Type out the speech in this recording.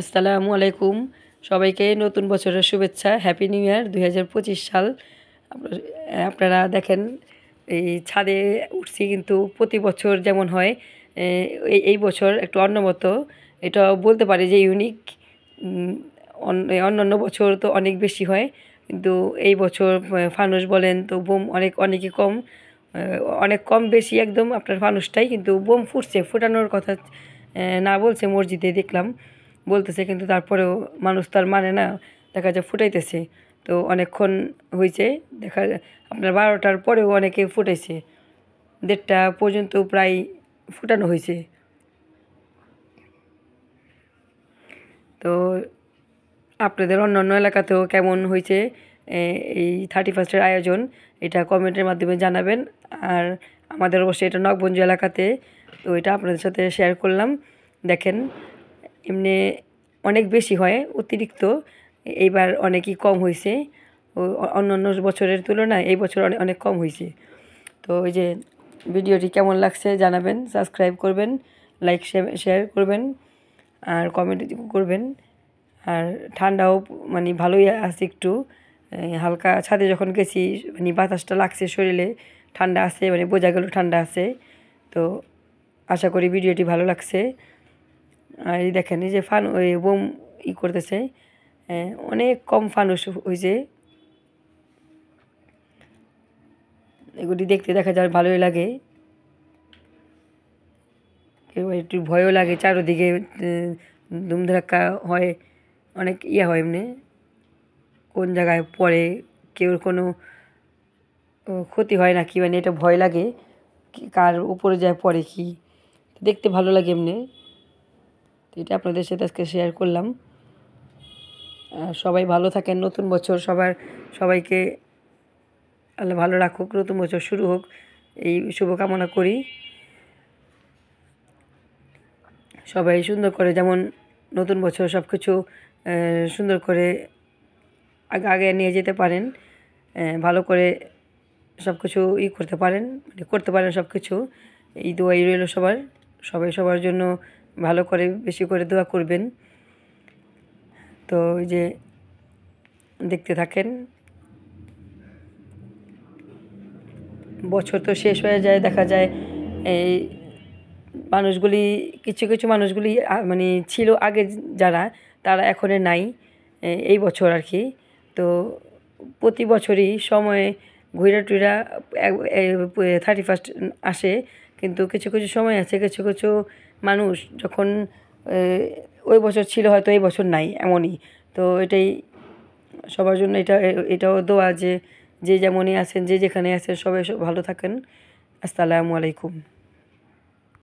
আসসালামু আলাইকুম। সবাইকে নতুন বছরের শুভেচ্ছা। হ্যাপি নিউ ইয়ার ২০২৫ সাল। আপনারা দেখেন এই ছাদে উঠছি, কিন্তু প্রতি বছর যেমন হয় এই বছর একটু অন্যমতো। এটা বলতে পারি যে ইউনিক। অন্যান্য বছর তো অনেক বেশি হয়, কিন্তু এই বছর ফানুস বলেন তো বোম অনেকই কম। অনেক কম বেশি একদম আপনার ফানুসটাই, কিন্তু বোম ফুটছে, ফোটানোর কথা না বলছে মসজিদে দেখলাম বলতেছে, কিন্তু তারপরেও মানুষ তার মানে না, দেখা যায় ফুটাইতেছে। তো অনেকক্ষণ হয়েছে, দেখা আপনার ১২টার পরেও অনেকে ফুটাইছে, ১:৩০ পর্যন্ত প্রায় ফুটানো হয়েছে। তো আপনাদের অন্যান্য এলাকাতেও কেমন হয়েছে এই 31স্টের আয়োজন, এটা কমেন্টের মাধ্যমে জানাবেন। আর আমাদের অবশ্যই এটা নগবঞ্জ এলাকাতে, তো এটা আপনাদের সাথে শেয়ার করলাম। দেখেন এমনি অনেক বেশি হয় অতিরিক্ত, এইবার অনেকই কম হয়েছে। অন্যান্য বছরের তুলনায় এই বছর অনেক কম হয়েছে। তো ওই যে ভিডিওটি কেমন লাগছে জানাবেন, সাবস্ক্রাইব করবেন, লাইক শেয়ার করবেন, আর কমেন্ট করবেন। আর ঠান্ডাও মানে ভালোই আছে একটু, হালকা ছাদে যখন গেছি মানে বাতাসটা লাগছে শরীরে, ঠান্ডা আছে, মানে বোঝা গেল ঠান্ডা আছে। তো আশা করি ভিডিওটি ভালো লাগছে। আর এই দেখেন এই যে ওই বোম করতেছে, অনেক কম ফানুস হয়েছে। এগুলি দেখতে দেখা যায় ভালোই লাগে, এবার একটু ভয়ও লাগে, চারোদিকে ধুমধাক্কা হয়, অনেক হয় এমনি, কোন জায়গায় পড়ে কেউ কোনো ক্ষতি হয় নাকি, মানে এটা ভয় লাগে কার উপরে যায় পড়ে কি। দেখতে ভালো লাগে এমনি। তো এটা আপনাদের সাথে আজকে শেয়ার করলাম। সবাই ভালো থাকেন, নতুন বছর সবাইকে আল্লাহ ভালো রাখুক, নতুন বছর শুরু হোক এই শুভকামনা করি। সবাই সুন্দর করে, যেমন নতুন বছর সব কিছু সুন্দর করে আগে নিয়ে যেতে পারেন, ভালো করে সব কিছু করতে পারেন, মানে করতে পারেন সব কিছু। এই দোয়াই রইল সবাই সবার জন্য ভালো করে বেশি করে দোয়া করবেন। তো ওই যে দেখতে থাকেন, বছর তো শেষ হয়ে যায়, দেখা যায় এই মানুষগুলি কিছু মানুষগুলি মানে ছিল আগে যারা, তারা এখন নাই এই বছর আর কি। তো প্রতি বছরই সময়ে ঘুরা টুরা 31st আসে, কিন্তু কিছু সময় আছে, কিছু মানুষ যখন ওই বছর ছিল হয়তো এই বছর নাই, এমনই। তো এটাই সবার জন্য, এটাও দোয়া যে যে যেমনই আছেন, যে যেখানে আছেন, সবাই ভালো থাকেন। আসসালামু আলাইকুম।